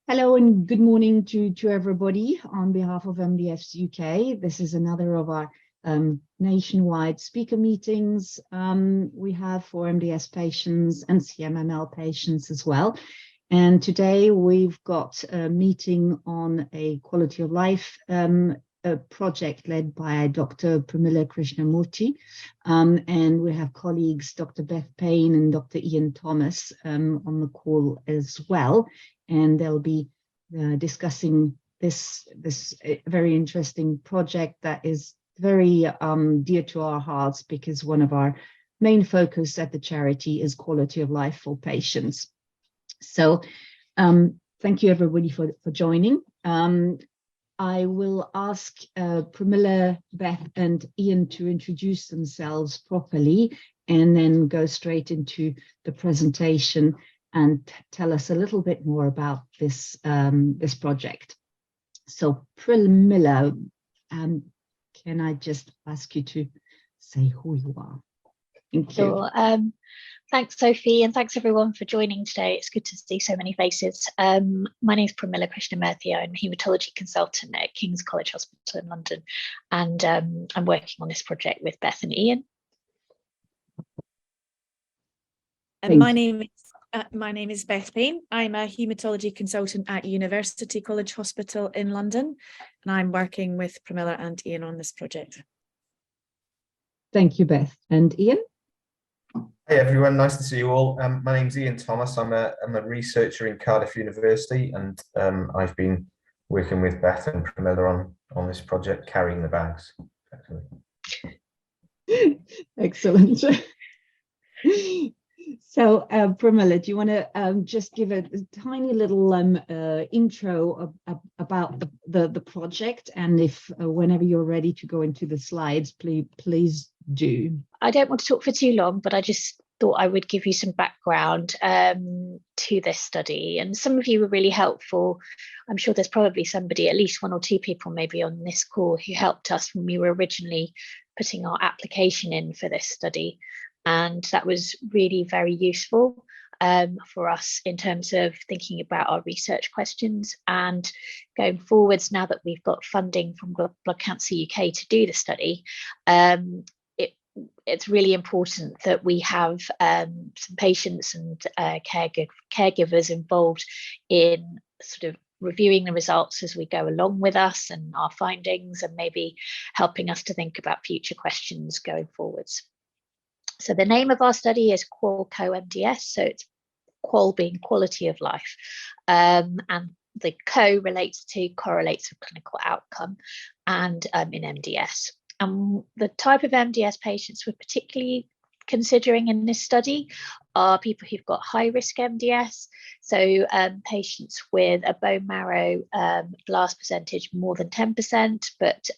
Hello and good morning to everybody on behalf of MDS UK. This is another of our nationwide speaker meetings we have for MDS patients and CMML patients as well. And today we've got a meeting on a quality of life a project led by Dr. Pramila Krishnamurthy. And we have colleagues, Dr. Beth Payne and Dr. Ian Thomas on the call as well. And they'll be discussing this very interesting project that is very dear to our hearts, because one of our main focus at the charity is quality of life for patients. So thank you everybody for joining. I will ask Pramila, Beth and Ian to introduce themselves properly and then go straight into the presentation and tell us a little bit more about this this project. So Pramila, can I just ask you to say who you are? Thank you. Sure. Thanks, Sophie, and thanks everyone for joining today. It's good to see so many faces. My name is Pramila Krishnamurthy. I'm a haematology consultant at King's College Hospital in London, and I'm working on this project with Beth and Ian. And my name is Beth Payne. I'm a haematology consultant at University College Hospital in London, and I'm working with Pramila and Ian on this project. Thank you, Beth. And Ian? Hey everyone, nice to see you all. My name's Ian Thomas. I'm a researcher in Cardiff University, and I've been working with Beth and Pramila on this project, carrying the bags. Excellent. So Pramila, do you want to just give a tiny little intro about the project, and if whenever you're ready to go into the slides, please do. I don't want to talk for too long, but I just thought I would give you some background to this study, and some of you were really helpful. I'm sure there's probably somebody, at least one or two people maybe on this call, who helped us when we were originally putting our application in for this study. And that was really very useful for us in terms of thinking about our research questions. And going forwards, now that we've got funding from Blood Cancer UK to do the study, it's really important that we have some patients and caregivers involved in sort of reviewing the results as we go along with us and our findings, and maybe helping us to think about future questions going forwards. So the name of our study is QoL MDS, so it's QoL being quality of life, and the co correlates with clinical outcome, and in MDS. And the type of MDS patients we're particularly considering in this study are people who've got high-risk MDS, so patients with a bone marrow blast percentage more than 10%, but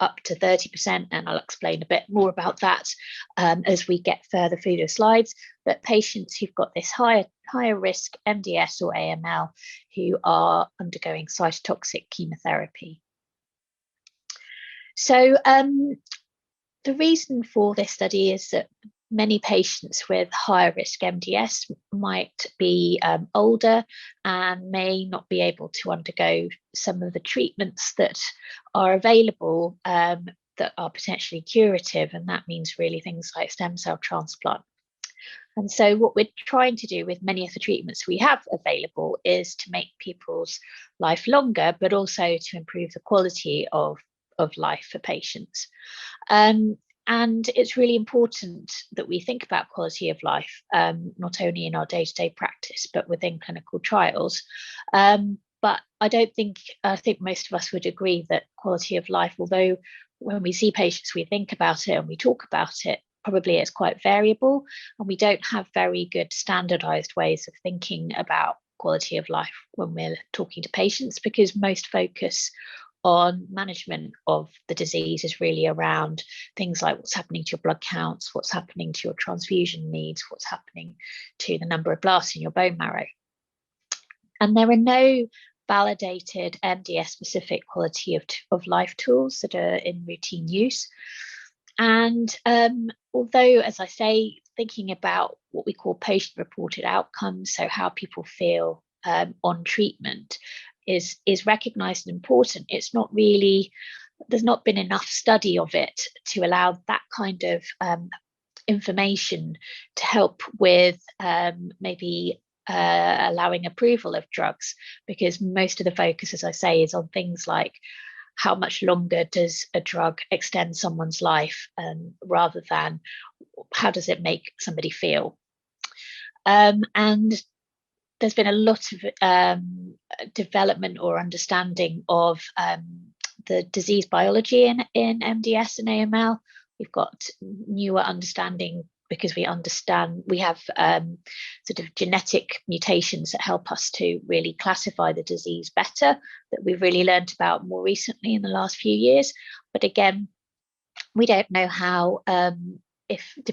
up to 30%, and I'll explain a bit more about that as we get further through the slides. But patients who've got this higher risk MDS or AML who are undergoing cytotoxic chemotherapy. So the reason for this study is that many patients with higher risk MDS might be older and may not be able to undergo some of the treatments that are available that are potentially curative, and that means really things like stem cell transplant. And so what we're trying to do with many of the treatments we have available is to make people's life longer, but also to improve the quality of life for patients. And it's really important that we think about quality of life, not only in our day-to-day practice, but within clinical trials. But I think most of us would agree that quality of life, although when we see patients, we think about it and we talk about it, probably it's quite variable, and we don't have very good standardized ways of thinking about quality of life when we're talking to patients, because most focus on management of the disease is really around things like what's happening to your blood counts, what's happening to your transfusion needs, what's happening to the number of blasts in your bone marrow. And there are no validated MDS specific quality of life tools that are in routine use. And although, as I say, thinking about what we call patient reported outcomes, so how people feel on treatment is recognised and important. It's not really, there's not been enough study of it to allow that kind of information to help with maybe allowing approval of drugs, because most of the focus, as I say, is on things like how much longer does a drug extend someone's life, rather than how does it make somebody feel. And there's been a lot of development or understanding of the disease biology in MDS and AML. We've got newer understanding because we have sort of genetic mutations that help us to really classify the disease better, that we've really learned about more recently in the last few years. But again, we don't know how,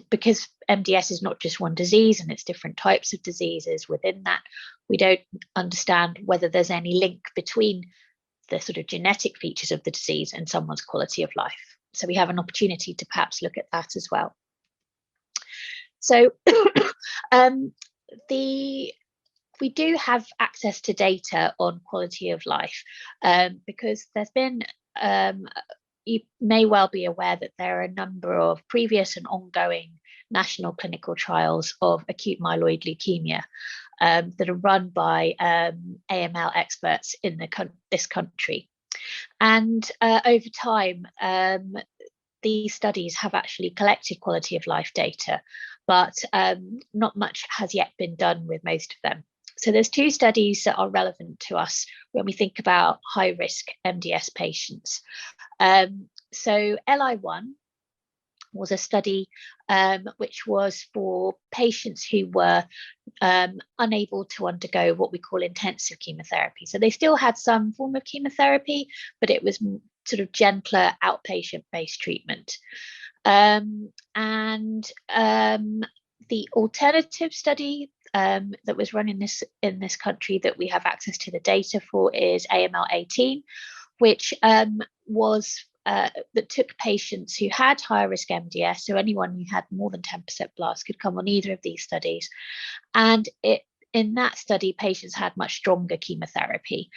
because MDS is not just one disease and it's different types of diseases within that, we don't understand whether there's any link between the sort of genetic features of the disease and someone's quality of life. So we have an opportunity to perhaps look at that as well. So we do have access to data on quality of life, because there's been, you may well be aware that there are a number of previous and ongoing national clinical trials of acute myeloid leukemia that are run by AML experts in this country. And over time, these studies have actually collected quality of life data, but not much has yet been done with most of them. So there's two studies that are relevant to us when we think about high-risk MDS patients. So LI1 was a study which was for patients who were unable to undergo what we call intensive chemotherapy. So they still had some form of chemotherapy, but it was sort of gentler outpatient-based treatment. And the alternative study that was run in this country that we have access to the data for is AML 18, which was that took patients who had higher risk MDS, so anyone who had more than 10% blast could come on either of these studies. And in that study, patients had much stronger chemotherapy.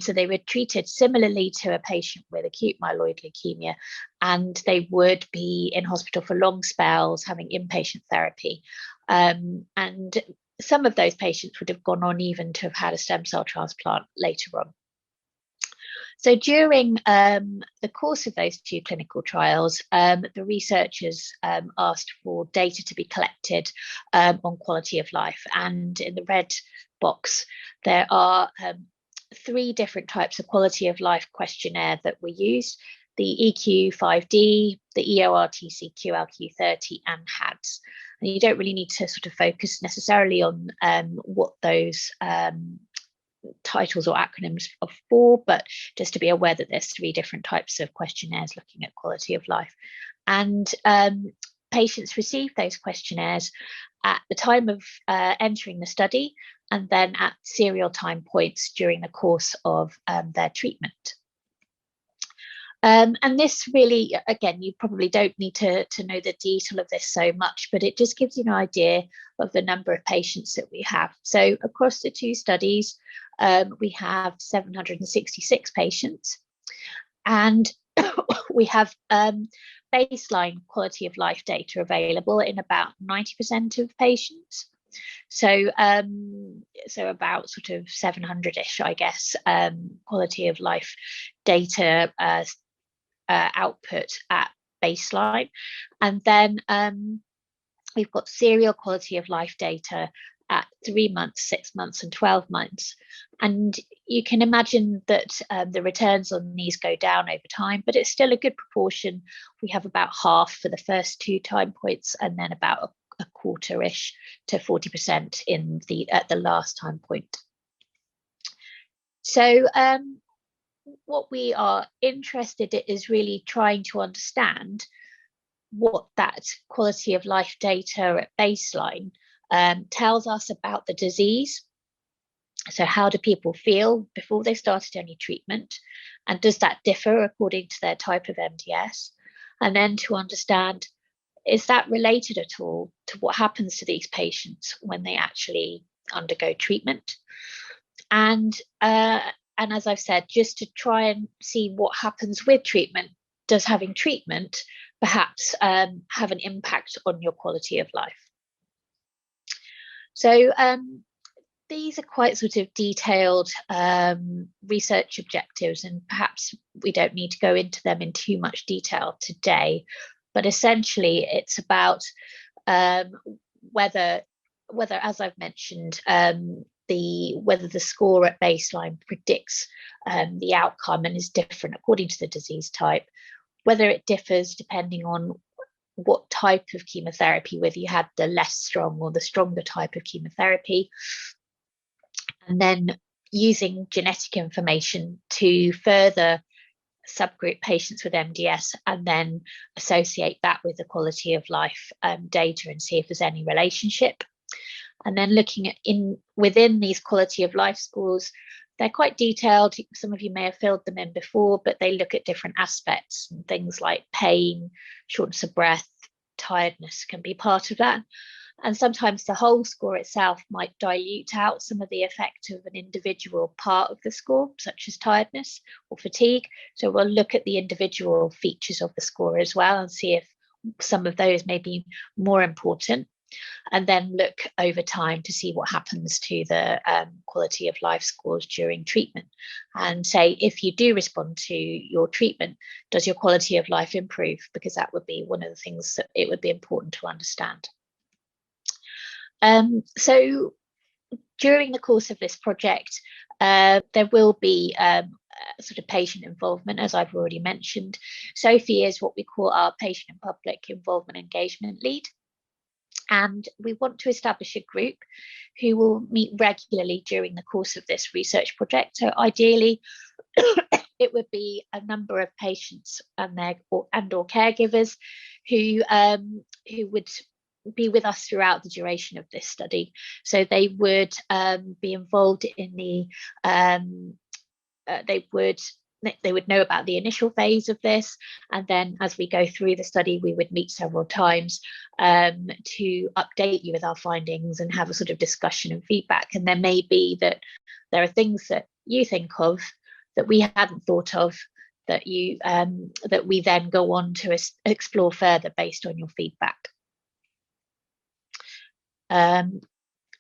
So they were treated similarly to a patient with acute myeloid leukemia, and they would be in hospital for long spells, having inpatient therapy. And some of those patients would have gone on even to have had a stem cell transplant later on. So during the course of those two clinical trials, the researchers asked for data to be collected on quality of life. And in the red box, there are 3 different types of quality of life questionnaire that were used: the EQ5D, the EORTC QLQ30, and HADS. And you don't really need to sort of focus necessarily on what those titles or acronyms are for, but just to be aware that there's 3 different types of questionnaires looking at quality of life. And patients received those questionnaires at the time of entering the study, and then at serial time points during the course of their treatment. And this really, again, you probably don't need to know the detail of this so much, but it just gives you an idea of the number of patients that we have. So across the 2 studies, we have 766 patients, and we have baseline quality of life data available in about 90% of patients. So about sort of 700-ish, I guess, quality of life data output at baseline. And then we've got serial quality of life data at 3 months, 6 months, and 12 months. And you can imagine that the returns on these go down over time, but it's still a good proportion. We have about half for the first 2 time points, and then about a quarter-ish to 40% at the last time point. So what we are interested in is really trying to understand what that quality of life data at baseline tells us about the disease. So how do people feel before they started any treatment? And does that differ according to their type of MDS? And then to understand, is that related at all to what happens to these patients when they actually undergo treatment? and as I've said, just to try and see what happens with treatment. Does having treatment perhaps have an impact on your quality of life? So these are quite sort of detailed research objectives, and perhaps we don't need to go into them in too much detail today, but essentially it's about whether, as I've mentioned, whether the score at baseline predicts the outcome and is different according to the disease type, whether it differs depending on what type of chemotherapy, whether you had the less strong or the stronger type of chemotherapy, and then using genetic information to further subgroup patients with MDS and then associate that with the quality of life data and see if there's any relationship. And then looking at within these quality of life scores, they're quite detailed. Some of you may have filled them in before, but they look at different aspects, and things like pain, shortness of breath, tiredness can be part of that. And sometimes the whole score itself might dilute out some of the effect of an individual part of the score, such as tiredness or fatigue. So we'll look at the individual features of the score as well and see if some of those may be more important, and then look over time to see what happens to the quality of life scores during treatment, and say, if you do respond to your treatment, does your quality of life improve? Because that would be one of the things that it would be important to understand. So during the course of this project, there will be sort of patient involvement, as I've already mentioned. Sophie is what we call our patient and public involvement engagement lead. And we want to establish a group who will meet regularly during the course of this research project. So ideally, it would be a number of patients and or caregivers who would be with us throughout the duration of this study. So they would be involved in the they would know about the initial phase of this, and then as we go through the study, we would meet several times to update you with our findings and have a sort of discussion and feedback. And there may be that there are things that you think of that we hadn't thought of, that you that we then go on to explore further based on your feedback.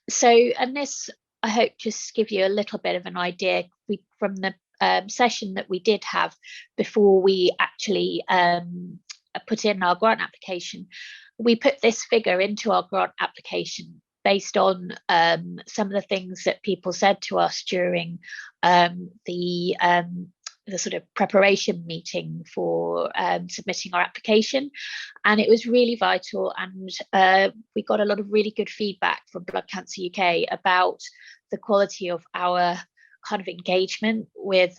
So, and this, I hope, just give you a little bit of an idea from the session that we did have before we actually put in our grant application. We put this figure into our grant application based on some of the things that people said to us during the sort of preparation meeting for submitting our application. And it was really vital, and we got a lot of really good feedback from Blood Cancer UK about the quality of our kind of engagement with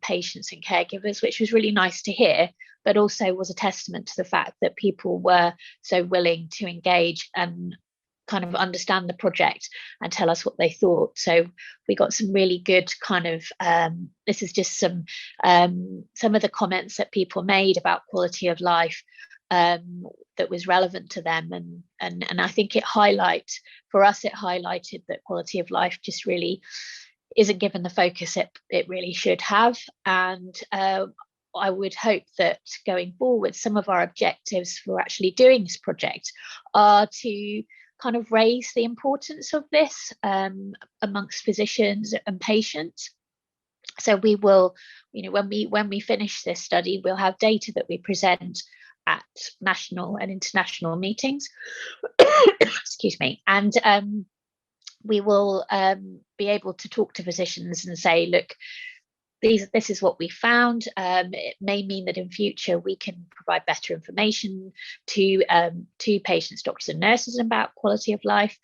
patients and caregivers, which was really nice to hear, but also was a testament to the fact that people were so willing to engage and kind of understand the project and tell us what they thought. So we got some really good kind of this is just some of the comments that people made about quality of life that was relevant to them, and I think it highlighted that quality of life just really isn't given the focus it really should have. And I would hope that going forward, some of our objectives for actually doing this project are to kind of raise the importance of this amongst physicians and patients. So we will, when we finish this study, we'll have data that we present at national and international meetings. Excuse me. And we will be able to talk to physicians and say, look, this is what we found. It may mean that in future we can provide better information to patients, doctors and nurses about quality of life.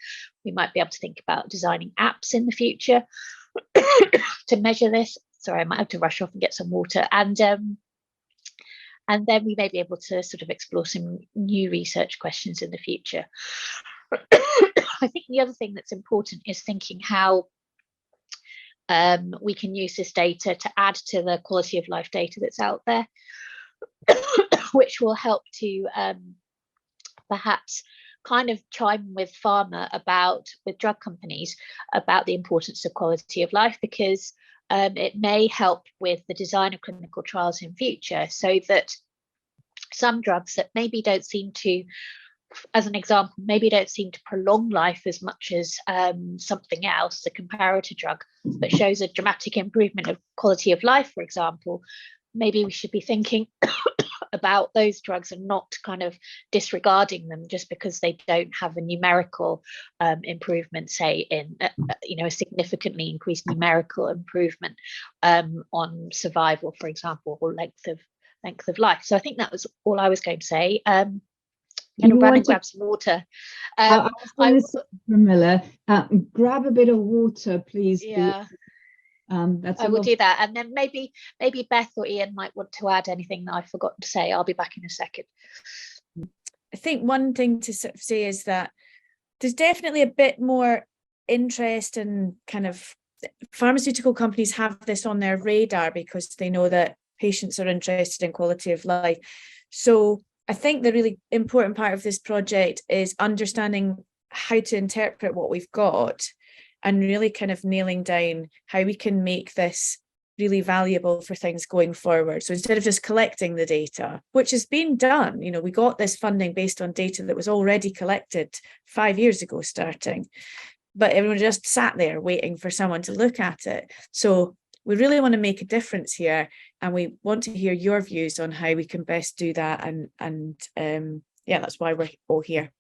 We might be able to think about designing apps in the future to measure this. Sorry, I might have to rush off and get some water. And then we may be able to sort of explore some new research questions in the future. I think the other thing that's important is thinking how we can use this data to add to the quality of life data that's out there, which will help to perhaps kind of chime with with drug companies about the importance of quality of life, because it may help with the design of clinical trials in future, so that some drugs that maybe don't seem to, as an example, maybe don't seem to prolong life as much as something else, a comparator drug, but shows a dramatic improvement of quality of life, for example, maybe we should be thinking about those drugs and not kind of disregarding them just because they don't have a numerical improvement, say in a significantly increased numerical improvement on survival, for example, or length of life. So I think that was all I was going to say. I'm going to run and grab some water. I was going to say, Pramila, grab a bit of water, please. Yeah. I will do that, and then maybe Beth or Ian might want to add anything that I've forgotten to say. I'll be back in a second. I think one thing to sort of say is that there's definitely a bit more interest, and kind of pharmaceutical companies have this on their radar because they know that patients are interested in quality of life. So I think the really important part of this project is understanding how to interpret what we've got, and really kind of nailing down how we can make this really valuable for things going forward. So instead of just collecting the data, which has been done, we got this funding based on data that was already collected 5 years ago starting, but everyone just sat there waiting for someone to look at it. So we really want to make a difference here, and we want to hear your views on how we can best do that. And that's why we're all here.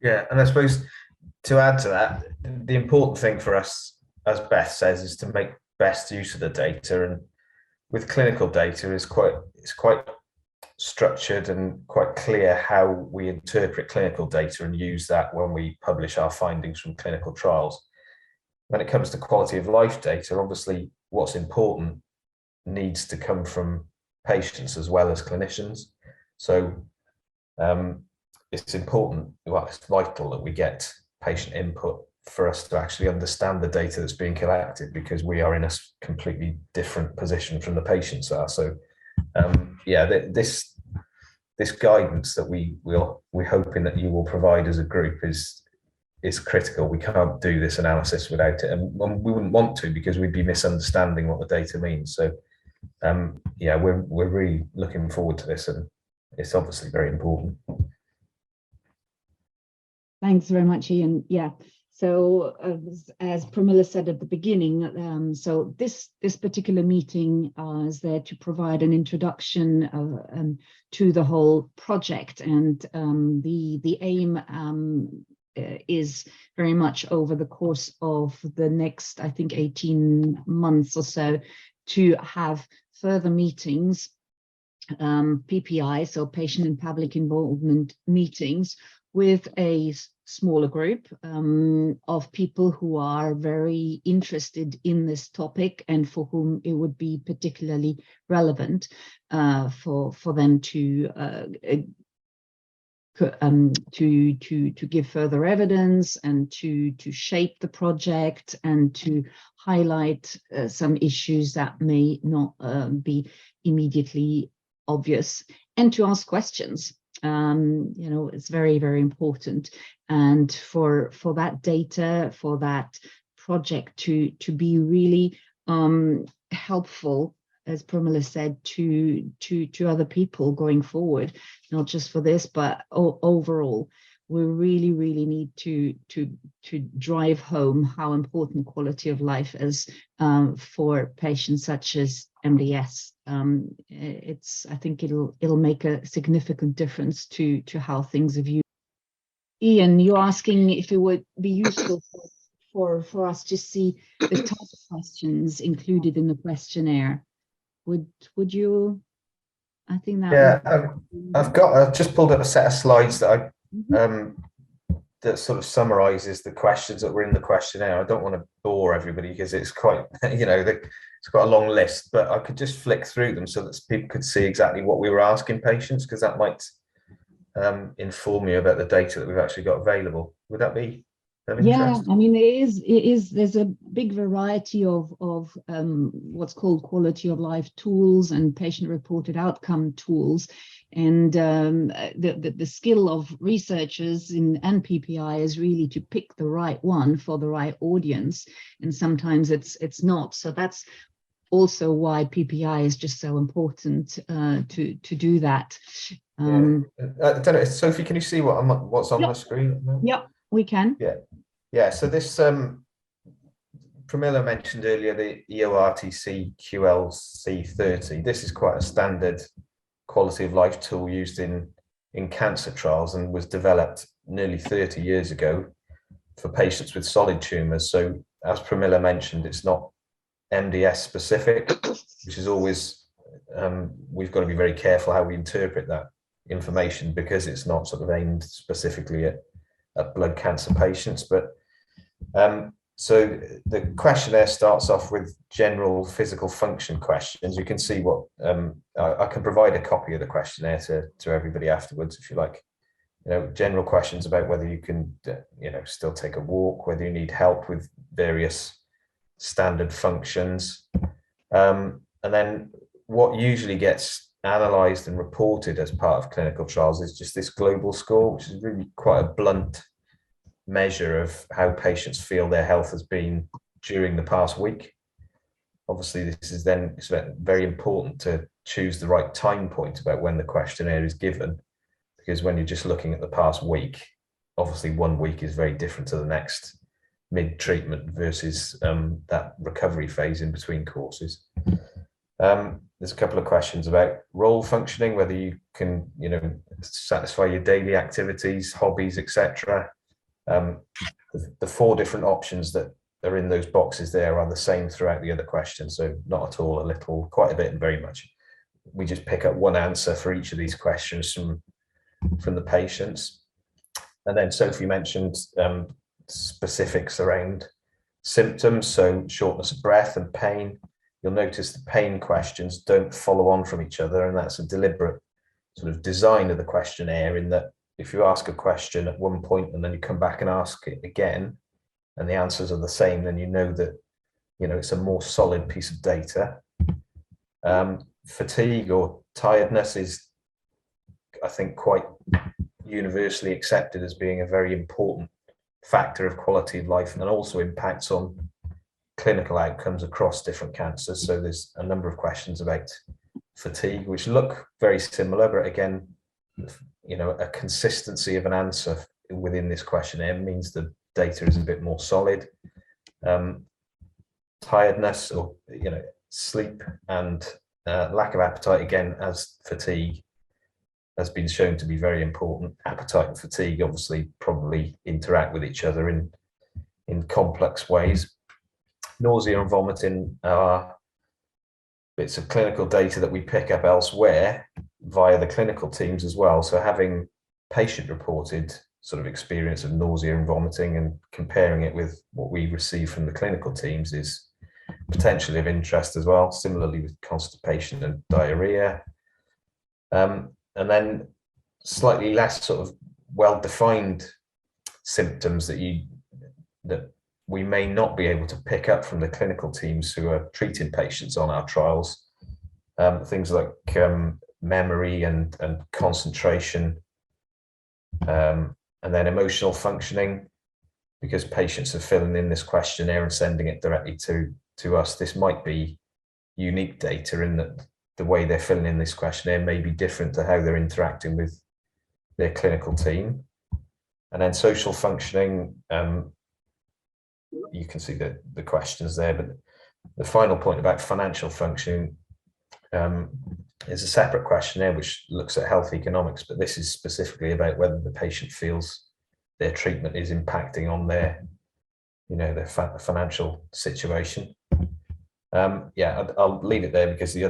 Yeah, and I suppose to add to that, the important thing for us, as Beth says, is to make best use of the data. And with clinical data, it's quite structured and quite clear how we interpret clinical data and use that when we publish our findings from clinical trials. When it comes to quality of life data, obviously what's important needs to come from patients as well as clinicians. So it's important, it's vital that we get patient input for us to actually understand the data that's being collected, because we are in a completely different position from the patients are. So this guidance that we're hoping that you will provide as a group is critical. We can't do this analysis without it, and we wouldn't want to, because we'd be misunderstanding what the data means. So we're really looking forward to this, and it's obviously very important. Thanks very much, Ian. Yeah. So as Pramila said at the beginning, so this particular meeting is there to provide an introduction to the whole project, and the aim is very much over the course of the next, I think, 18 months or so, to have further meetings, PPI, so patient and public involvement meetings, with a smaller group of people who are very interested in this topic and for whom it would be particularly relevant for them to give further evidence and to shape the project and to highlight some issues that may not be immediately obvious, and to ask questions. It's very, very important. And for that data, for that project to be really helpful, as Pramila said, to other people going forward, not just for this, but overall, we really, really need to drive home how important quality of life is for patients such as MDS. I think it'll make a significant difference to how things are viewed. Ian, you're asking if it would be useful for us to see the type of questions included in the questionnaire. Would you? I think that. Yeah, I've just pulled up a set of slides that that sort of summarizes the questions that were in the questionnaire. I don't want to bore everybody because it's quite, it's got a long list, but I could just flick through them so that people could see exactly what we were asking patients, because that might inform you about the data that we've actually got available. Would that be of interest? Yeah, I mean, there's a big variety of what's called quality of life tools and patient reported outcome tools. And the skill of researchers and PPI is really to pick the right one for the right audience, and sometimes it's not. So that's also why PPI is just so important to do that. I don't know, Sophie, can you see what's on my screen? Yeah, we can. Yeah. So this Pramila mentioned earlier the EORTC QoL C30. This is quite a standard quality of life tool used in cancer trials and was developed nearly 30 years ago for patients with solid tumors. So as Pramila mentioned, it's not MDS specific, which is always, we've got to be very careful how we interpret that information, because it's not sort of aimed specifically at blood cancer patients. But so the questionnaire starts off with general physical function questions. You can see what I can provide a copy of the questionnaire to everybody afterwards if you like. General questions about whether you can still take a walk, whether you need help with various standard functions, and then what usually gets analysed and reported as part of clinical trials is just this global score, which is really quite a blunt measure of how patients feel their health has been during the past week. Obviously, it's very important to choose the right time point about when the questionnaire is given, because when you're just looking at the past week, obviously 1 week is very different to the next mid-treatment versus that recovery phase in between courses. There's a couple of questions about role functioning, whether you can satisfy your daily activities, hobbies, etc. The 4 different options that are in those boxes there are the same throughout the other questions, so not at all, a little, quite a bit, and very much. We just pick up one answer for each of these questions from the patients. And then Sophie mentioned specifics around symptoms, so shortness of breath and pain. You'll notice the pain questions don't follow on from each other, and that's a deliberate sort of design of the questionnaire, in that if you ask a question at one point and then you come back and ask it again and the answers are the same, then you know that it's a more solid piece of data. Fatigue or tiredness is, I think, quite universally accepted as being a very important factor of quality of life, and also impacts on clinical outcomes across different cancers. So there's a number of questions about fatigue which look very similar, but again, a consistency of an answer within this questionnaire means the data is a bit more solid. Tiredness, or sleep and lack of appetite, again, as fatigue, has been shown to be very important. Appetite and fatigue obviously probably interact with each other in complex ways. Nausea and vomiting are bits of clinical data that we pick up elsewhere via the clinical teams as well. So having patient-reported sort of experience of nausea and vomiting and comparing it with what we receive from the clinical teams is potentially of interest as well. Similarly with constipation and diarrhea. And then slightly less sort of well-defined symptoms that we may not be able to pick up from the clinical teams who are treating patients on our trials. Things like memory and concentration, and then emotional functioning, because patients are filling in this questionnaire and sending it directly to us. This might be unique data in that the way they're filling in this questionnaire may be different to how they're interacting with their clinical team. And then social functioning, you can see the questions there, but the final point about financial functioning is a separate questionnaire which looks at health economics, but this is specifically about whether the patient feels their treatment is impacting on their financial situation. I'll leave it there because the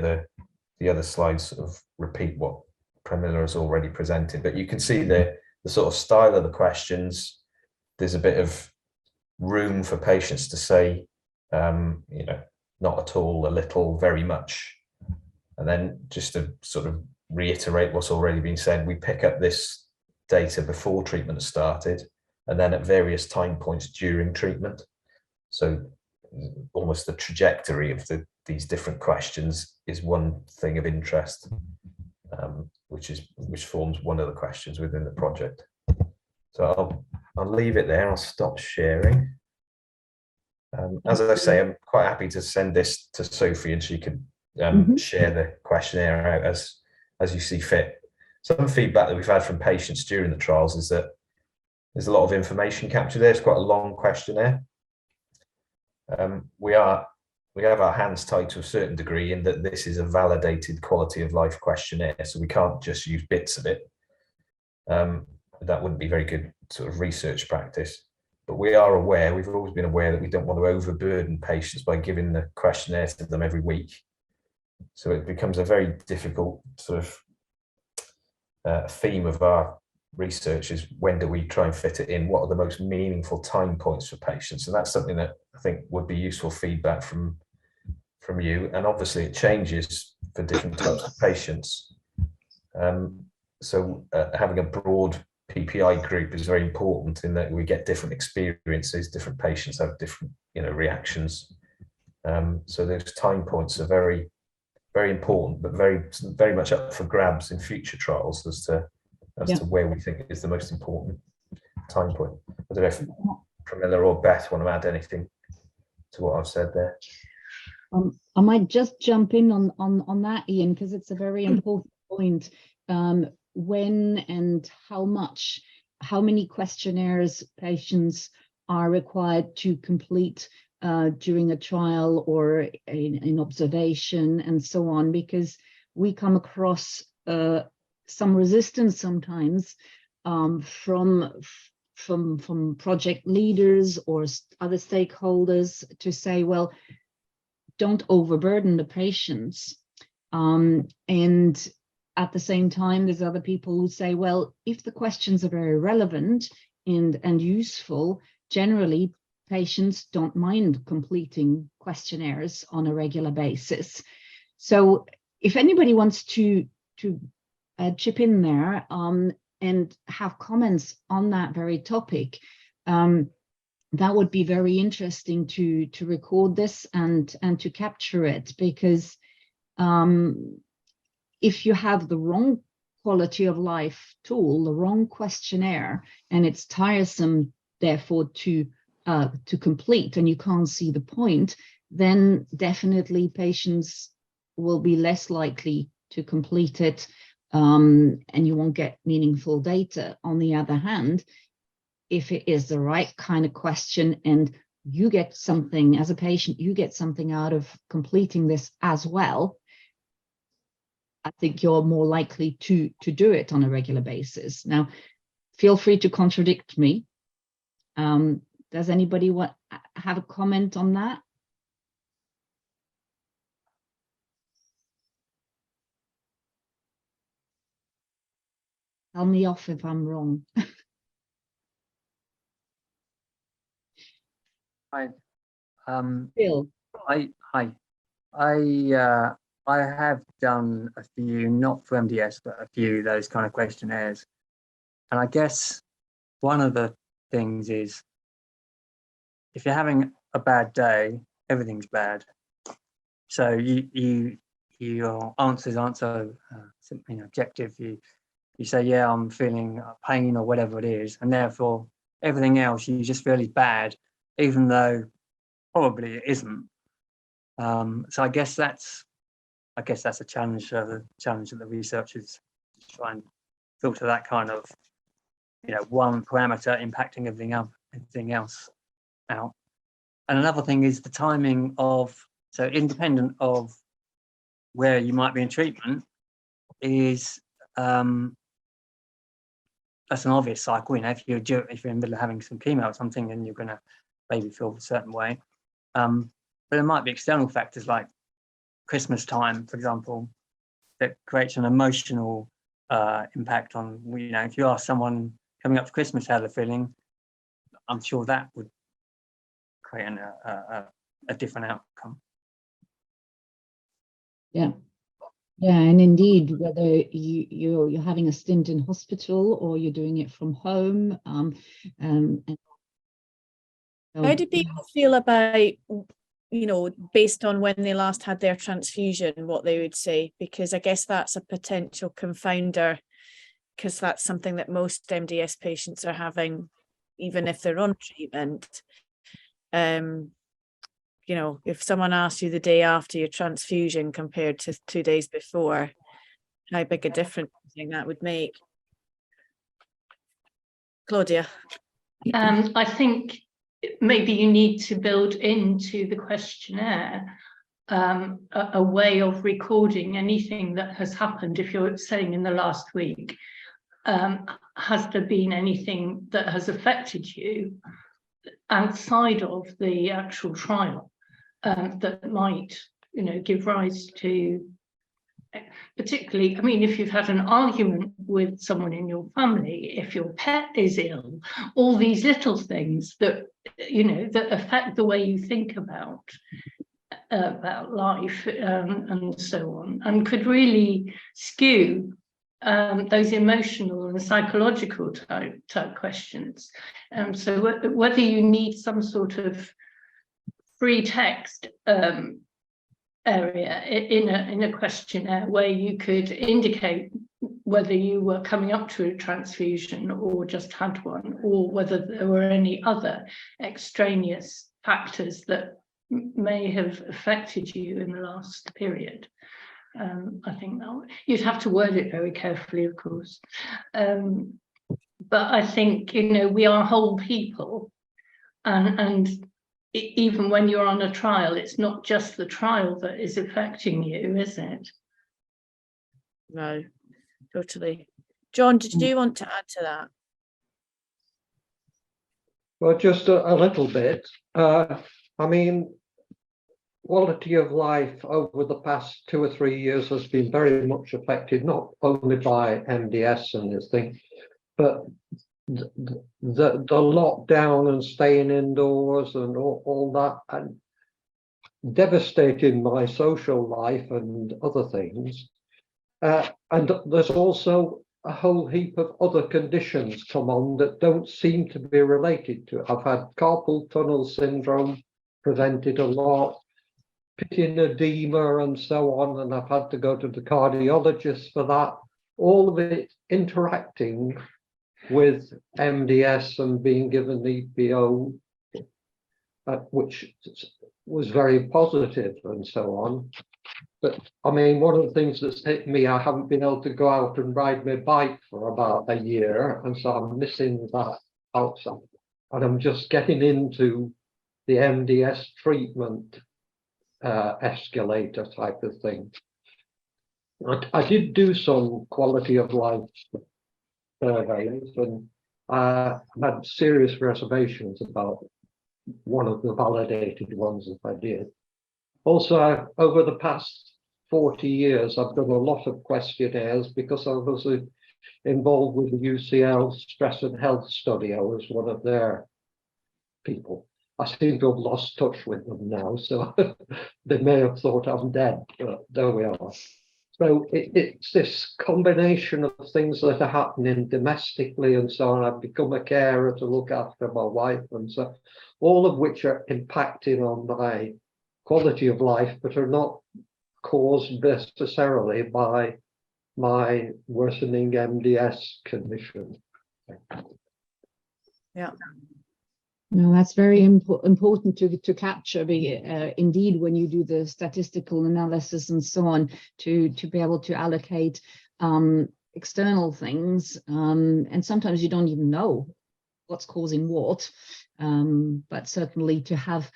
other slides sort of repeat what Pramila has already presented, but you can see the sort of style of the questions. There's a bit of room for patients to say, not at all, a little, very much. And then just to sort of reiterate what's already been said, we pick up this data before treatment started and then at various time points during treatment. So almost the trajectory of these different questions is one thing of interest, which forms one of the questions within the project. So I'll leave it there. I'll stop sharing. As I say, I'm quite happy to send this to Sophie, and she can share the questionnaire out as you see fit. Some feedback that we've had from patients during the trials is that there's a lot of information captured there. It's quite a long questionnaire. We have our hands tied to a certain degree in that this is a validated quality of life questionnaire, so we can't just use bits of it. That wouldn't be very good sort of research practice. But we are aware, we've always been aware that we don't want to overburden patients by giving the questionnaire to them every week. So it becomes a very difficult sort of theme of our research is when do we try and fit it in? What are the most meaningful time points for patients? And that's something that I think would be useful feedback from you. And obviously it changes for different types of patients. So having a broad PPI group is very important in that we get different experiences, different patients have different, reactions. So those time points are very, very important, but very much up for grabs in future trials as to where we think is the most important time point. I don't know if Pramila or Beth want to add anything to what I've said there. I might just jump in on that, Ian, because it's a very important point. When and how many questionnaires patients are required to complete during a trial or in observation and so on, because we come across some resistance sometimes from project leaders or other stakeholders to say, well, don't overburden the patients. And at the same time, there's other people who say, well, if the questions are very relevant and useful, generally patients don't mind completing questionnaires on a regular basis. So if anybody wants to chip in there and have comments on that very topic, that would be very interesting to record this and to capture it, because if you have the wrong quality of life tool, the wrong questionnaire, and it's tiresome, therefore, to complete, and you can't see the point, then definitely patients will be less likely to complete it, and you won't get meaningful data. On the other hand, if it is the right kind of question and you get something as a patient, you get something out of completing this as well, I think you're more likely to do it on a regular basis. Now, feel free to contradict me. Does anybody have a comment on that? Tell me off if I'm wrong. Hi. Phil. Hi. I have done a few, not for MDS, but a few of those kind of questionnaires. And I guess one of the things is, if you're having a bad day, everything's bad. So your answers aren't so objective. You say, yeah, I'm feeling pain or whatever it is, and therefore everything else you just feel is bad, even though probably it isn't. So I guess that's a challenge. The challenge of the researchers to try and filter that kind of, one parameter impacting everything else out. And another thing is the timing of, so independent of where you might be in treatment, is that's an obvious cycle. If you're in the middle of having some chemo or something, then you're going to maybe feel a certain way. But there might be external factors like Christmas time, for example, that creates an emotional impact on, if you ask someone coming up for Christmas how they're feeling, I'm sure that would create a different outcome. Yeah, and indeed, whether you're having a stint in hospital or you're doing it from home. How do people feel about you know, based on when they last had their transfusion, what they would say, because I guess that's a potential confounder, because that's something that most MDS patients are having, even if they're on treatment. You know, if someone asks you the day after your transfusion compared to 2 days before, how big a difference do you think that would make? Claudia? I think maybe you need to build into the questionnaire a way of recording anything that has happened. If you're saying in the last week, has there been anything that has affected you outside of the actual trial that might, you know, give rise to, particularly, I mean, if you've had an argument with someone in your family, if your pet is ill, all these little things that, you know, that affect the way you think about life and so on, and could really skew those emotional and psychological type questions. So whether you need some sort of free text area in a questionnaire where you could indicate whether you were coming up to a transfusion or just had one, or whether there were any other extraneous factors that may have affected you in the last period. I think that you'd have to word it very carefully, of course. But I think, you know, we are whole people, and even when you're on a trial, it's not just the trial that is affecting you, is it? No, totally. John, did you want to add to that? Well, just a little bit. I mean, quality of life over the past 2 or 3 years has been very much affected, not only by MDS and this thing, but the lockdown and staying indoors and all that, and devastating my social life and other things. And there's also a whole heap of other conditions come on that don't seem to be related to it. I've had carpal tunnel syndrome, prevented a lot, pitting edema and so on, and I've had to go to the cardiologist for that. All of it interacting with MDS and being given the EPO, which was very positive and so on. But I mean, one of the things that's hit me, I haven't been able to go out and ride my bike for about a year, and so I'm missing that outside. And I'm just getting into the MDS treatment escalator type of thing. I did do some quality of life surveys, and I had serious reservations about one of the validated ones that I did. Also, over the past 40 years, I've done a lot of questionnaires because I was involved with the UCL Stress and Health Study. I was one of their people. I seem to have lost touch with them now, so they may have thought I'm dead, but there we are. So it's this combination of things that are happening domestically and so on. I've become a carer to look after my wife, and so all of which are impacting on my quality of life, but are not caused necessarily by my worsening MDS condition. Yeah. No, that's very important to capture. Indeed, when you do the statistical analysis and so on, to be able to allocate external things, and sometimes you don't even know what's causing what, but certainly to have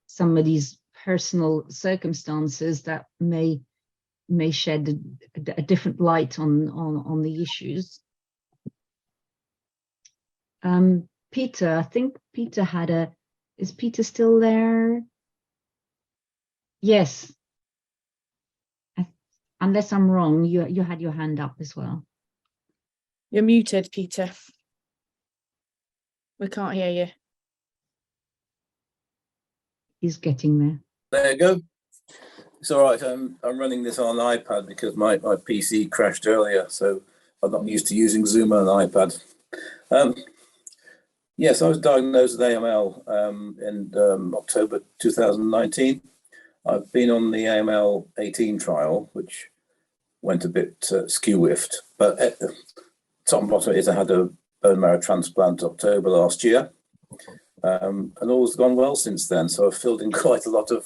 some of these personal circumstances that may shed a different light on the issues. Peter, I think Peter had is Peter still there? Yes. Unless I'm wrong, you had your hand up as well. You're muted, Peter. We can't hear you. He's getting there. There you go. It's all right. I'm running this on an iPad because my PC crashed earlier, so I'm not used to using Zoom on an iPad. Yes, I was diagnosed with AML in October 2019. I've been on the AML 18 trial, which went a bit skew-whiffed, but top and bottom is I had a bone marrow transplant October last year, and all's gone well since then. So I've filled in quite a lot of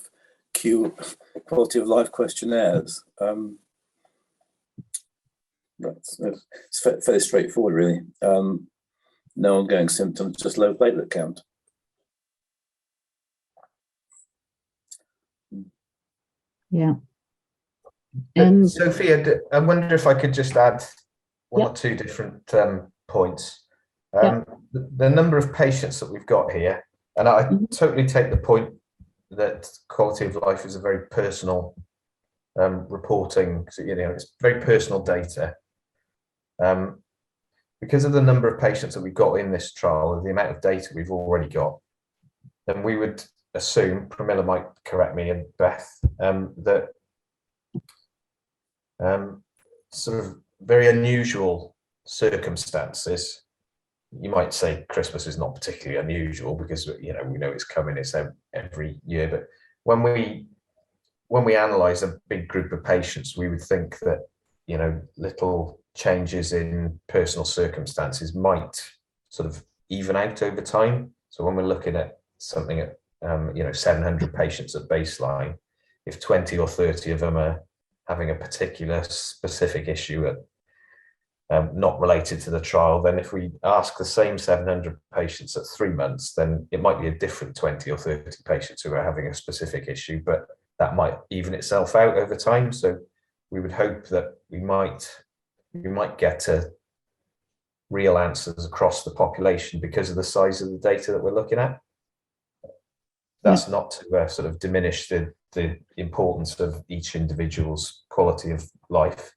quality of life questionnaires. It's fairly straightforward, really. No ongoing symptoms, just low platelet count. Yeah. Sophia, I wonder if I could just add one or two different points. The number of patients that we've got here, and I totally take the point that quality of life is a very personal reporting, so, you know, it's very personal data. Because of the number of patients that we've got in this trial and the amount of data we've already got, then we would assume, Pramila might correct me and Beth, that sort of very unusual circumstances. You might say Christmas is not particularly unusual because, you know, we know it's coming, it's every year, but when we analyze a big group of patients, we would think that, you know, little changes in personal circumstances might sort of even out over time. So when we're looking at something at, you know, 700 patients at baseline, if 20 or 30 of them are having a particular specific issue at, not related to the trial, then if we ask the same 700 patients at 3 months, then it might be a different 20 or 30 patients who are having a specific issue, but that might even itself out over time. So we would hope that we might get to real answers across the population because of the size of the data that we're looking at. That's not to sort of diminish the importance of each individual's quality of life.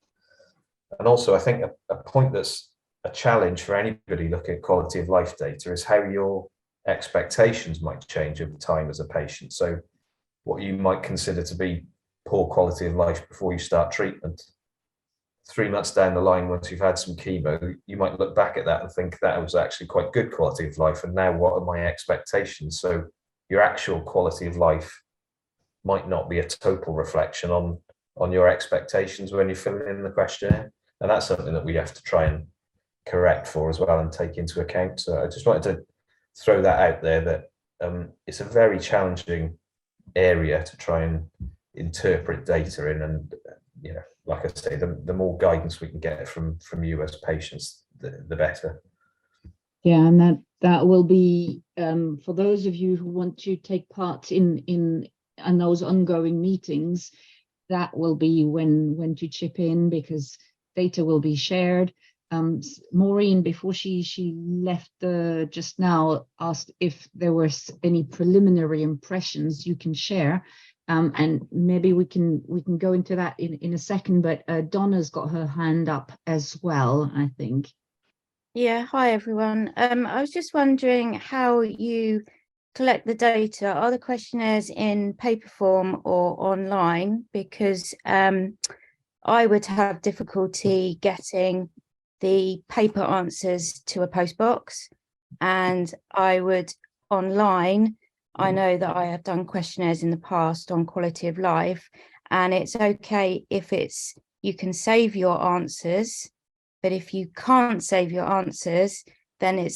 And also, I think a point that's a challenge for anybody looking at quality of life data is how your expectations might change over time as a patient. So what you might consider to be poor quality of life before you start treatment, 3 months down the line, once you've had some chemo, you might look back at that and think that was actually quite good quality of life. And now what are my expectations? So your actual quality of life might not be a total reflection on your expectations when you're filling in the questionnaire. And that's something that we have to try and correct for as well and take into account. So I just wanted to throw that out there, that it's a very challenging area to try and interpret data in, and you know, like I say, the more guidance we can get from you as patients, the better. Yeah, and that will be for those of you who want to take part in those ongoing meetings, that will be when to chip in, because data will be shared. Maureen, before she left just now, asked if there was any preliminary impressions you can share, and maybe we can go into that in a second. But Donna's got her hand up as well, I think. Yeah, hi everyone. I was just wondering how you collect the data. Are the questionnaires in paper form or online? Because I would have difficulty getting the paper answers to a postbox, and I would online. I know that I have done questionnaires in the past on quality of life, and it's okay if you can save your answers, but if you can't save your answers, then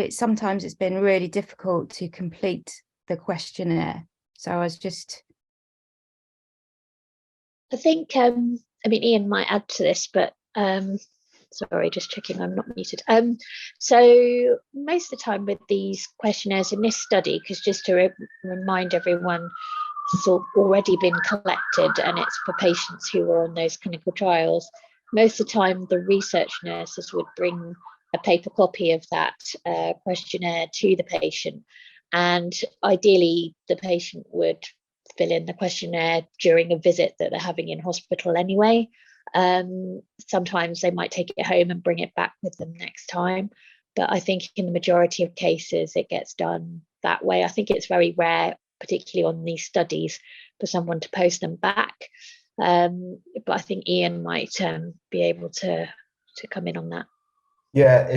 sometimes it's been really difficult to complete the questionnaire. So I was just... I think, I mean, Ian might add to this, but sorry, just checking I'm not muted. So most of the time with these questionnaires in this study, because just to remind everyone, it's already been collected and it's for patients who are on those clinical trials. Most of the time, the research nurses would bring a paper copy of that questionnaire to the patient. And ideally, the patient would fill in the questionnaire during a visit that they're having in hospital anyway. Sometimes they might take it home and bring it back with them next time. But I think in the majority of cases, it gets done that way. I think it's very rare, particularly on these studies, for someone to post them back. But I think Ian might be able to come in on that. Yeah,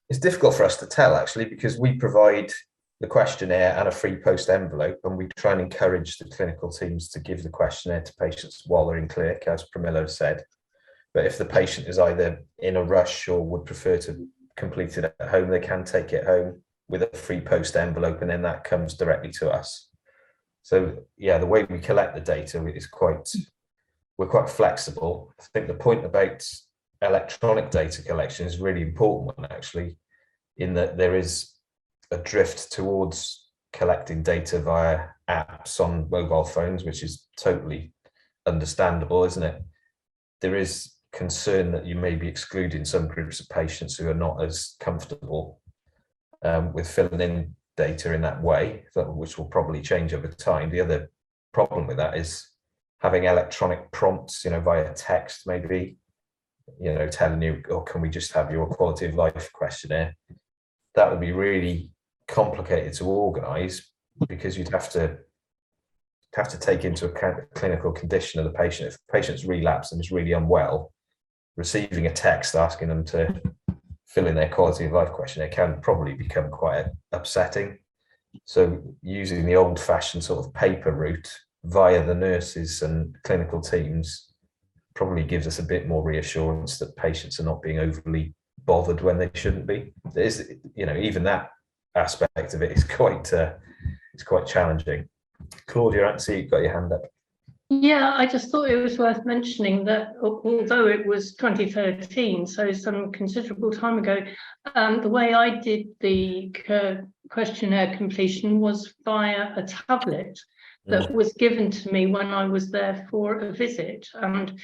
It's difficult for us to tell, actually, because we provide the questionnaire and a free post envelope, and we try and encourage the clinical teams to give the questionnaire to patients while they're in clinic, as Pramila said. But if the patient is either in a rush or would prefer to complete it at home, they can take it home with a free post envelope, and then that comes directly to us. So yeah, the way we collect the data is we're quite flexible. I think the point about electronic data collection is really important one, actually, in that there is a drift towards collecting data via apps on mobile phones, which is totally understandable, isn't it? There is concern that you may be excluding some groups of patients who are not as comfortable with filling in data in that way, which will probably change over time. The other problem with that is having electronic prompts, via text, maybe, telling you, or can we just have your quality of life questionnaire? That would be really complicated to organize, because you'd have to take into account the clinical condition of the patient. If the patient's relapsed and is really unwell, receiving a text asking them to fill in their quality of life questionnaire can probably become quite upsetting. So using the old-fashioned sort of paper route via the nurses and clinical teams probably gives us a bit more reassurance that patients are not being overly bothered when they shouldn't be. There's, even that aspect of it is quite challenging. Claudia, I see you've got your hand up. Yeah, I just thought it was worth mentioning that although it was 2013, so some considerable time ago, the way I did the questionnaire completion was via a tablet that was given to me when I was there for a visit. And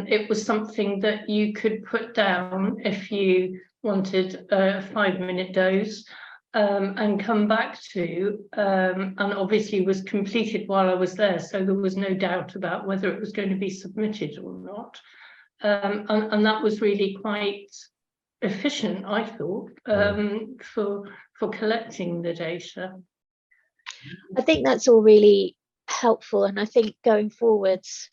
it was something that you could put down if you wanted a 5-minute dose. And come back to, and obviously was completed while I was there, so there was no doubt about whether it was going to be submitted or not. And that was really quite efficient, I thought, for collecting the data. I think that's all really helpful, and I think going forwards,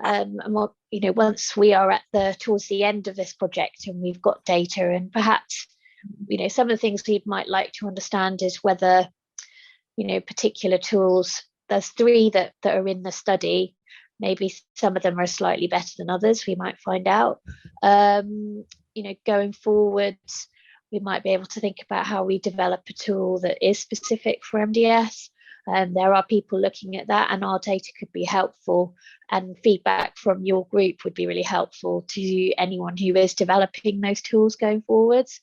and what, once we are towards the end of this project and we've got data, and perhaps some of the things we might like to understand is whether, particular tools, there's 3 that are in the study, maybe some of them are slightly better than others, we might find out. Going forwards, we might be able to think about how we develop a tool that is specific for MDS. There are people looking at that, and our data could be helpful, and feedback from your group would be really helpful to anyone who is developing those tools going forwards.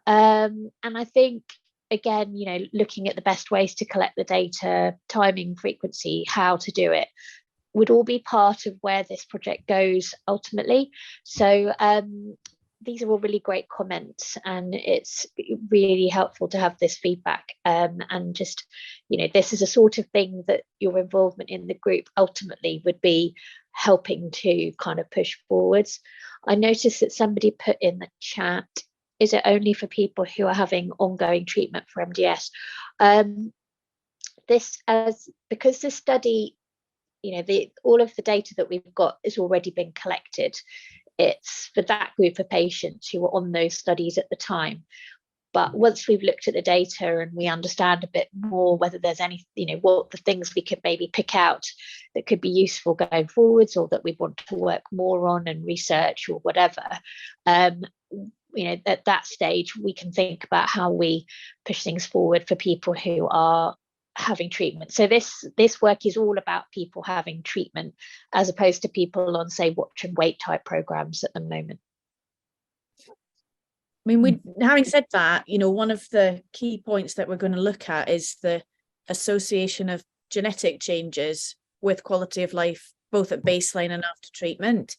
And I think, again, looking at the best ways to collect the data, timing, frequency, how to do it, would all be part of where this project goes ultimately. So these are all really great comments, and it's really helpful to have this feedback. And just, this is a sort of thing that your involvement in the group ultimately would be helping to kind of push forwards. I noticed that somebody put in the chat, is it only for people who are having ongoing treatment for MDS? Because this study, all of the data that we've got has already been collected. It's for that group of patients who were on those studies at the time. But once we've looked at the data and we understand a bit more whether there's any, what the things we could maybe pick out that could be useful going forwards, or that we want to work more on and research or whatever, at that stage, we can think about how we push things forward for people who are having treatment. So this work is all about people having treatment, as opposed to people on, say, watch and wait type programs at the moment. I mean, having said that, one of the key points that we're going to look at is the association of genetic changes with quality of life, both at baseline and after treatment.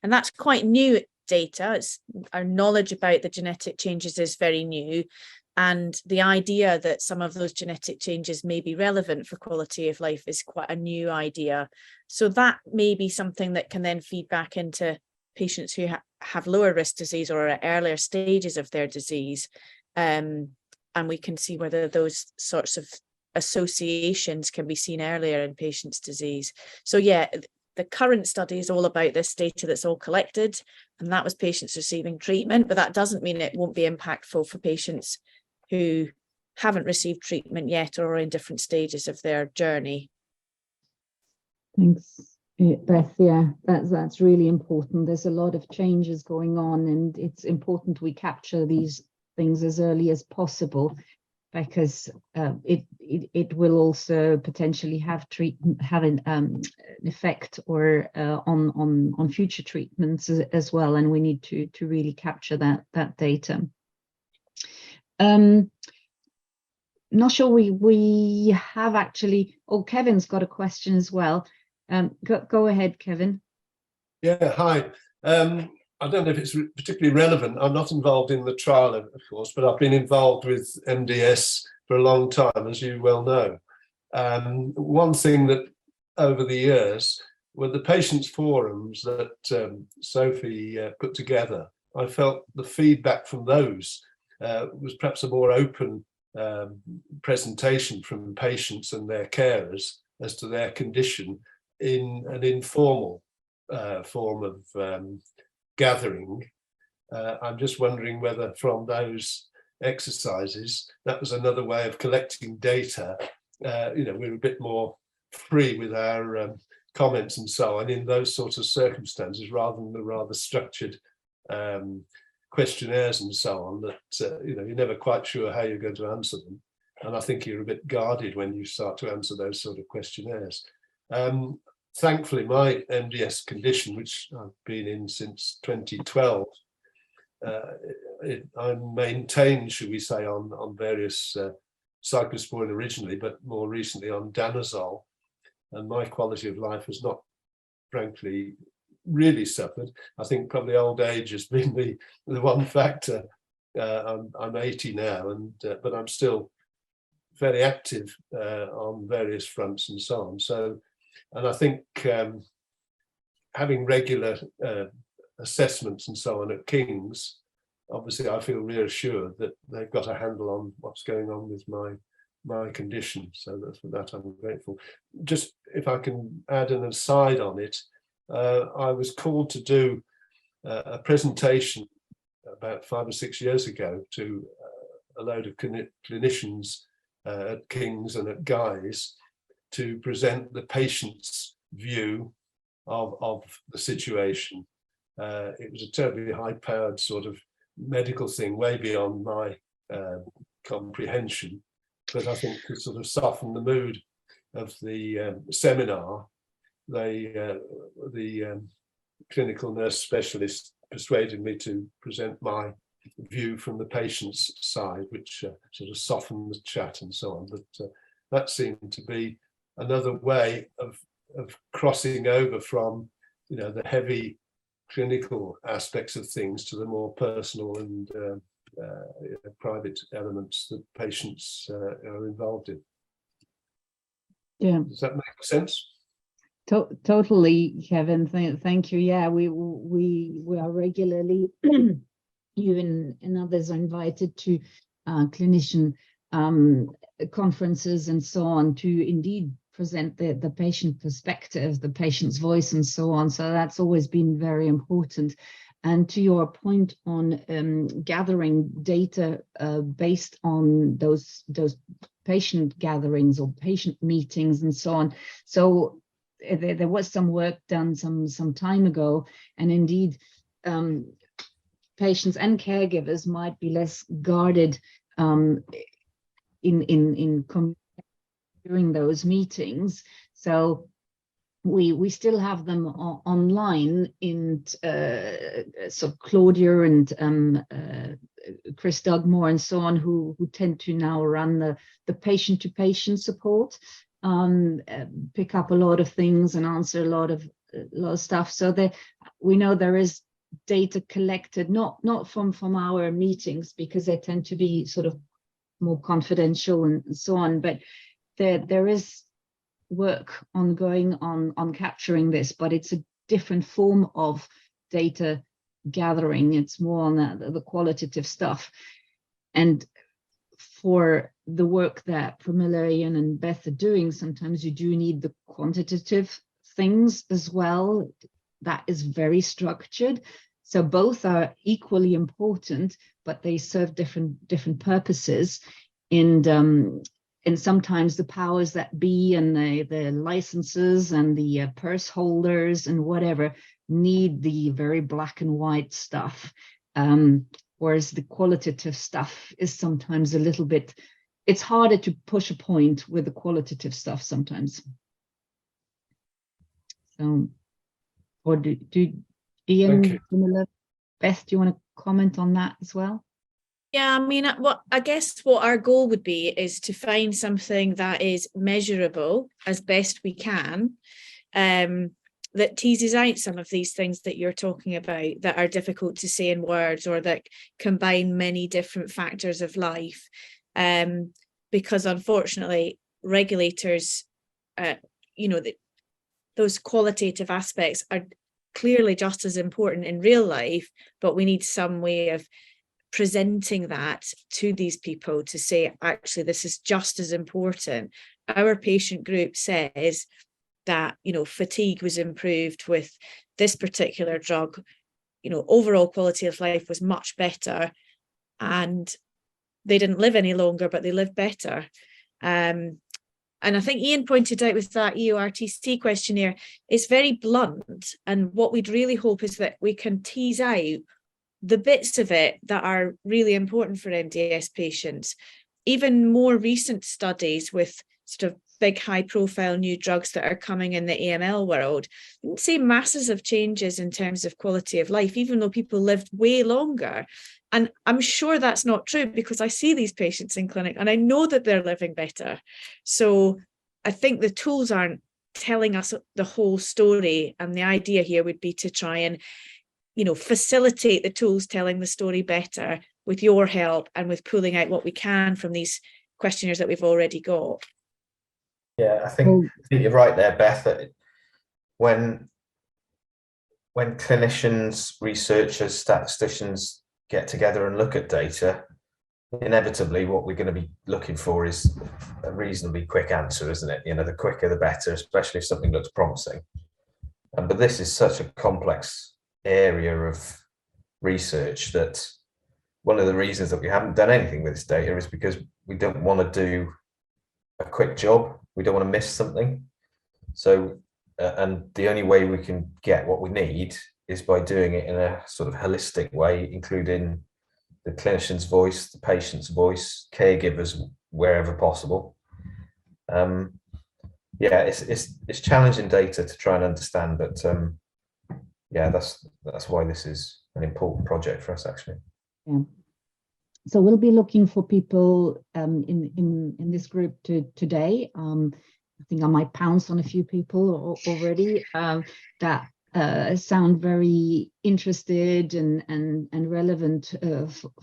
And that's quite new data. Our knowledge about the genetic changes is very new, and the idea that some of those genetic changes may be relevant for quality of life is quite a new idea. So that may be something that can then feed back into patients who have lower risk disease or at earlier stages of their disease, and we can see whether those sorts of associations can be seen earlier in patients' disease. So yeah, the current study is all about this data that's all collected, and that was patients receiving treatment, but that doesn't mean it won't be impactful for patients who haven't received treatment yet or are in different stages of their journey. Thanks, Beth. Yeah, that's really important. There's a lot of changes going on, and it's important we capture these things as early as possible, because it will also potentially have an effect or on future treatments as well, and we need to really capture that data. Not sure we have actually. Oh, Kevin's got a question as well. Go ahead, Kevin. Yeah, hi. I don't know if it's particularly relevant. I'm not involved in the trial, of course, but I've been involved with MDS for a long time, as you well know. One thing that over the years were the patients' forums that Sophie put together. I felt the feedback from those was perhaps a more open presentation from patients and their carers as to their condition in an informal form of gathering. I'm just wondering whether from those exercises, that was another way of collecting data. We were a bit more free with our comments and so on in those sorts of circumstances, rather than the rather structured questionnaires and so on that you're never quite sure how you're going to answer them. And I think you're a bit guarded when you start to answer those sort of questionnaires. Thankfully, my MDS condition, which I've been in since 2012, I'm maintained, should we say, on various cyclosporine originally, but more recently on danazol, and my quality of life has not, frankly, really suffered. I think probably old age has been the one factor. I'm 80 now, but I'm still very active on various fronts and so on. So, and I think having regular assessments and so on at King's, obviously I feel reassured that they've got a handle on what's going on with my condition. So for that I'm grateful. Just if I can add an aside on it, I was called to do a presentation about 5 or 6 years ago to a load of clinicians at King's and at Guy's to present the patient's view of the situation. It was a terribly high-powered sort of medical thing, way beyond my comprehension, but I think to sort of soften the mood of the seminar, the clinical nurse specialist persuaded me to present my view from the patient's side, which sort of softened the chat and so on. But that seemed to be another way of crossing over from the heavy clinical aspects of things to the more personal and private elements that patients are involved in. Yeah. Does that make sense? Totally, Kevin. Thank you. Yeah, we are regularly, you and others are invited to clinician conferences and so on to indeed present the patient perspective, the patient's voice and so on. So that's always been very important. And to your point on gathering data based on those patient gatherings or patient meetings and so on. So there was some work done some time ago, and indeed patients and caregivers might be less guarded during those meetings. So we still have them online, in so Claudia and Chris Dugmore and so on, who tend to now run the patient-to-patient support, pick up a lot of things and answer a lot of stuff. So we know there is data collected, not from our meetings, because they tend to be sort of more confidential and so on, but there is work ongoing on capturing this, but it's a different form of data gathering. It's more on the qualitative stuff. And for the work that Pramila, Ian and Beth are doing, sometimes you do need the quantitative things as well. That is very structured. So both are equally important, but they serve different purposes. And sometimes the powers that be and the licenses and the purse holders and whatever need the very black and white stuff. Whereas the qualitative stuff is sometimes a little bit, it's harder to push a point with the qualitative stuff sometimes. So, or do Ian, Pramila, Beth, do you want to comment on that as well? Yeah, I mean, I guess what our goal would be is to find something that is measurable as best we can, that teases out some of these things that you're talking about that are difficult to say in words, or that combine many different factors of life. Because unfortunately, regulators, those qualitative aspects are clearly just as important in real life, but we need some way of presenting that to these people to say, actually, this is just as important. Our patient group says that, fatigue was improved with this particular drug, overall quality of life was much better, and they didn't live any longer, but they lived better. And I think Ian pointed out with that EORTC questionnaire, it's very blunt. And what we'd really hope is that we can tease out the bits of it that are really important for MDS patients. Even more recent studies with sort of big high profile new drugs that are coming in the AML world, you can see masses of changes in terms of quality of life, even though people lived way longer. And I'm sure that's not true, because I see these patients in clinic and I know that they're living better. So I think the tools aren't telling us the whole story. And the idea here would be to try and facilitate the tools telling the story better with your help and with pulling out what we can from these questionnaires that we've already got. Yeah, I think you're right there, Beth, that when clinicians, researchers, statisticians get together and look at data, inevitably what we're going to be looking for is a reasonably quick answer, isn't it? The quicker the better, especially if something looks promising. But this is such a complex area of research that one of the reasons that we haven't done anything with this data is because we don't want to do a quick job. We don't want to miss something. So, and the only way we can get what we need is by doing it in a sort of holistic way, including the clinician's voice, the patient's voice, caregivers wherever possible. Yeah, it's challenging data to try and understand, but yeah, that's why this is an important project for us, actually. Yeah. So we'll be looking for people in this group today. I think I might pounce on a few people already that sound very interested and relevant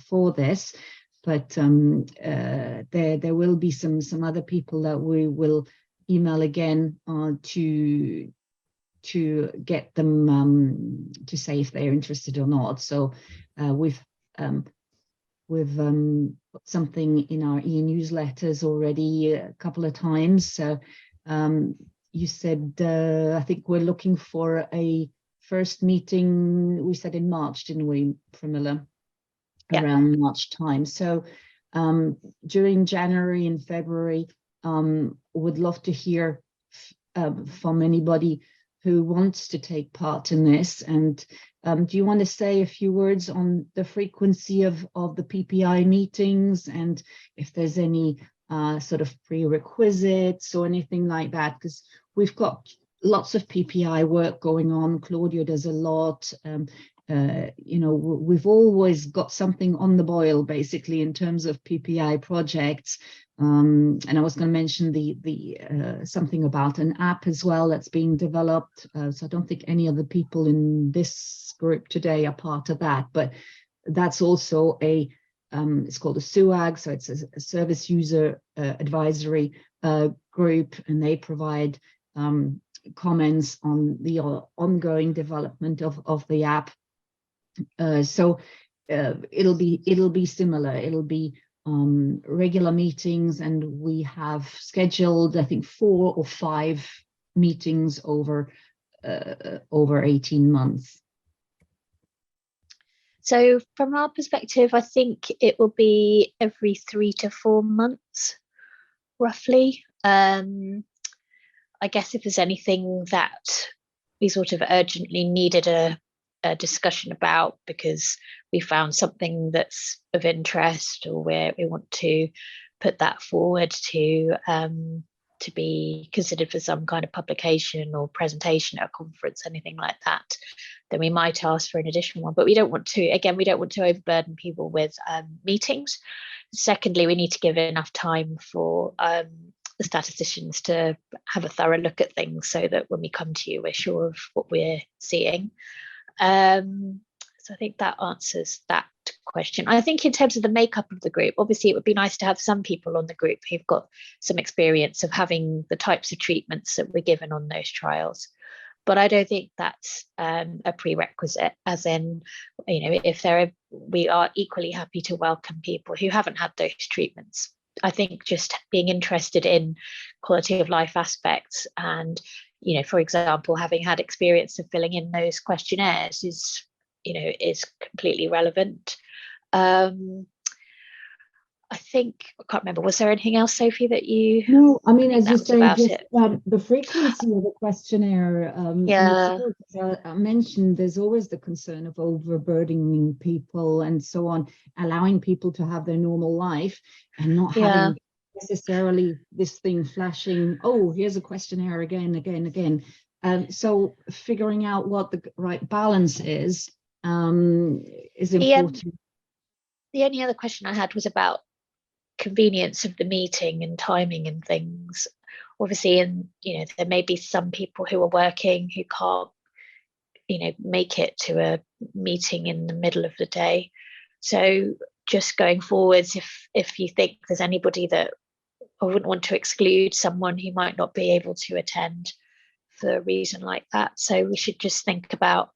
for this. But there will be some other people that we will email again to get them to say if they're interested or not. So we've put something in our e-newsletters already a couple of times. So you said, I think we're looking for a first meeting, we said in March, didn't we, Pramila? Yeah. Around March time. So during January and February, would love to hear from anybody who wants to take part in this. And do you want to say a few words on the frequency of the PPI meetings, and if there's any sort of prerequisites or anything like that? Because we've got lots of PPI work going on. Claudia does a lot. We've always got something on the boil, basically, in terms of PPI projects. And I was going to mention the something about an app as well that's being developed. So I don't think any of the people in this group today are part of that, but that's also it's called a SUAG, so it's a service user advisory group, and they provide comments on the ongoing development of the app. So it'll be similar. It'll be regular meetings, and we have scheduled, I think, 4 or 5 meetings over 18 months? So from our perspective, I think it will be every 3 to 4 months, roughly. I guess if there's anything that we sort of urgently needed a discussion about because we found something that's of interest, or where we want to put that forward to be considered for some kind of publication or presentation at a conference, anything like that, then we might ask for an additional one. But we don't want to overburden people with meetings. Secondly, we need to give enough time for the statisticians to have a thorough look at things, so that when we come to you, we're sure of what we're seeing. So I think that answers that question. I think in terms of the makeup of the group, obviously it would be nice to have some people on the group who've got some experience of having the types of treatments that were given on those trials. But I don't think that's a prerequisite, as in, we are equally happy to welcome people who haven't had those treatments. I think just being interested in quality of life aspects and, for example, having had experience of filling in those questionnaires is completely relevant. I can't remember, was there anything else, Sophie, that you... No, I mean, as you say, the frequency of the questionnaire, as I mentioned, there's always the concern of overburdening people and so on, allowing people to have their normal life and not having necessarily this thing flashing, oh, here's a questionnaire again. So figuring out what the right balance is important. The only other question I had was about convenience of the meeting and timing and things. Obviously, and there may be some people who are working who can't make it to a meeting in the middle of the day. So just going forwards, if you think there's anybody that I wouldn't want to exclude someone who might not be able to attend for a reason like that. So we should just think about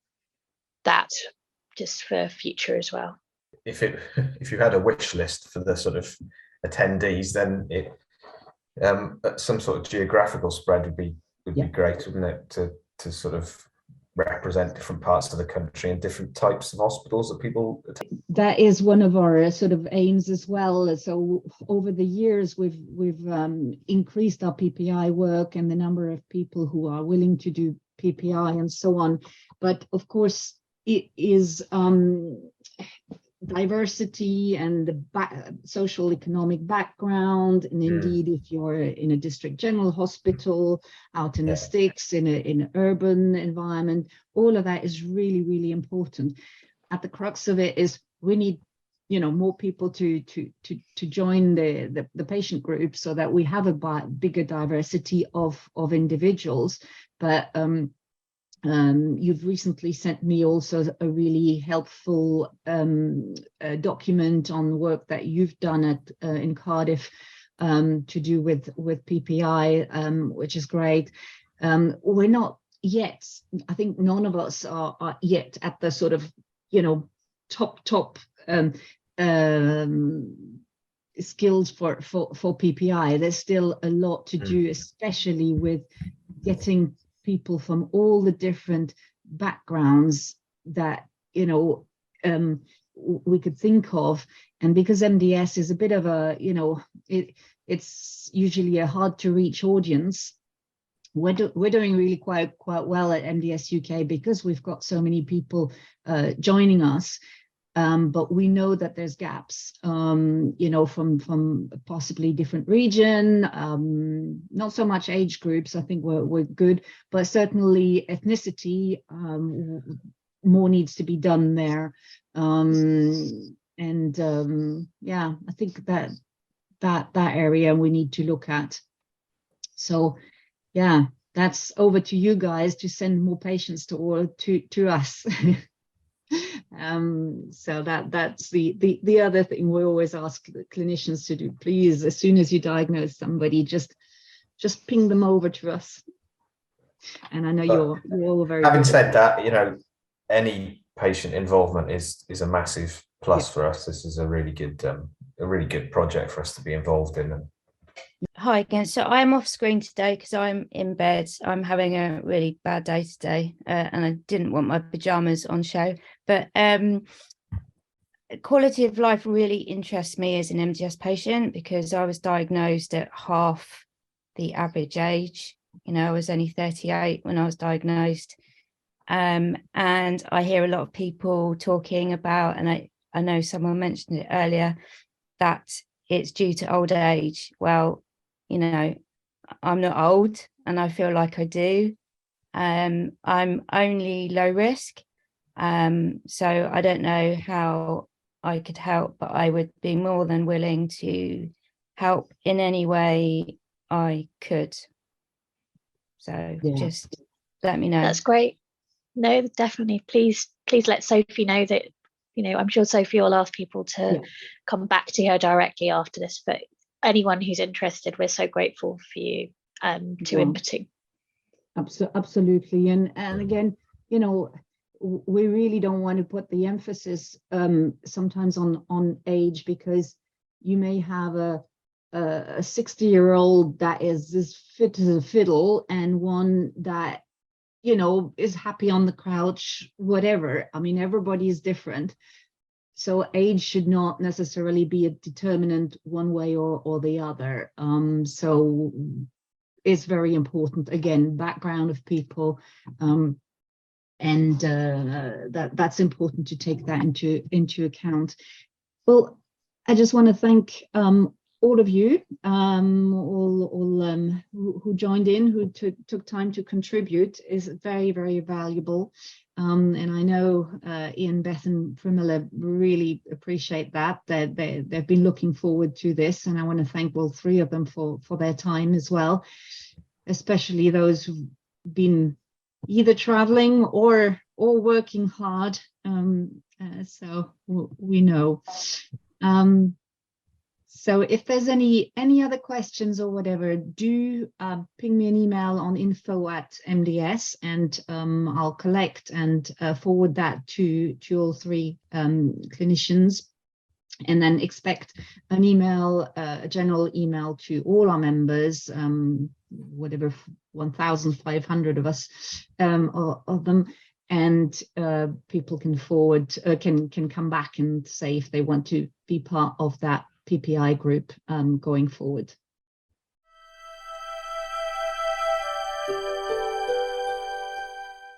that just for future as well. If you had a wish list for the sort of attendees, then some sort of geographical spread would be great, wouldn't it? To sort of represent different parts of the country and different types of hospitals that people attend. That is one of our sort of aims as well. So over the years, we've increased our PPI work and the number of people who are willing to do PPI and so on. But of course, it is diversity and the social economic background, and indeed if you're in a district general hospital out in the sticks, in an urban environment, all of that is really, really important. At the crux of it is we need more people to join the patient group, so that we have a bigger diversity of individuals. But you've recently sent me also a really helpful document on work that you've done in Cardiff to do with PPI, which is great. We're not yet, I think none of us are yet at the sort of, top skills for PPI. There's still a lot to do, especially with getting people from all the different backgrounds that we could think of. And because MDS is a bit of a it's usually a hard to reach audience, we're doing really quite well at MDS UK because we've got so many people joining us. But we know that there's gaps, from possibly different region, not so much age groups. I think we're good, but certainly ethnicity, more needs to be done there. I think that area we need to look at. So, yeah, that's over to you guys to send more patients to us. So that's the other thing we always ask the clinicians to do. Please, as soon as you diagnose somebody, just ping them over to us. And I know you're all very having good said that, any patient involvement is a massive plus for us. This is a really good project for us to be involved in, and Hi again. So I'm off screen today because I'm in bed. I'm having a really bad day today, and I didn't want my pajamas on show. But quality of life really interests me as an MDS patient because I was diagnosed at half the average age. You know, I was only 38 when I was diagnosed. And I hear a lot of people talking about, and I know someone mentioned it earlier, that it's due to old age. Well, you know, I'm not old and I feel like I do. I'm only low risk. So I don't know how I could help, but I would be more than willing to help in any way I could. So just let me know. That's great. No, definitely. Please let Sophie know that, you know, I'm sure Sophie will ask people to come back to her directly after this, but anyone who's interested, we're so grateful for you to inputting. Absolutely. And again, you know, we really don't want to put the emphasis sometimes on age, because you may have a 60-year-old that is as fit as a fiddle and one that, you know, is happy on the couch, whatever. I mean, everybody is different. So age should not necessarily be a determinant one way or the other. So it's very important, again, background of people, and that's important to take that into account. Well, I just want to thank all of you, who joined in, who took time to contribute. Is very, very valuable. And I know Ian, Beth and Pramila really appreciate that. They've been looking forward to this, and I want to thank all three of them for their time as well, especially those who've been either traveling or working hard. So we know. So if there's any other questions or whatever, do ping me an email on info@MDS, and I'll collect and forward that to all three clinicians, and then expect an email, a general email to all our members, whatever 1,500 of us, of them, and people can forward, can come back and say if they want to be part of that PPI group going forward.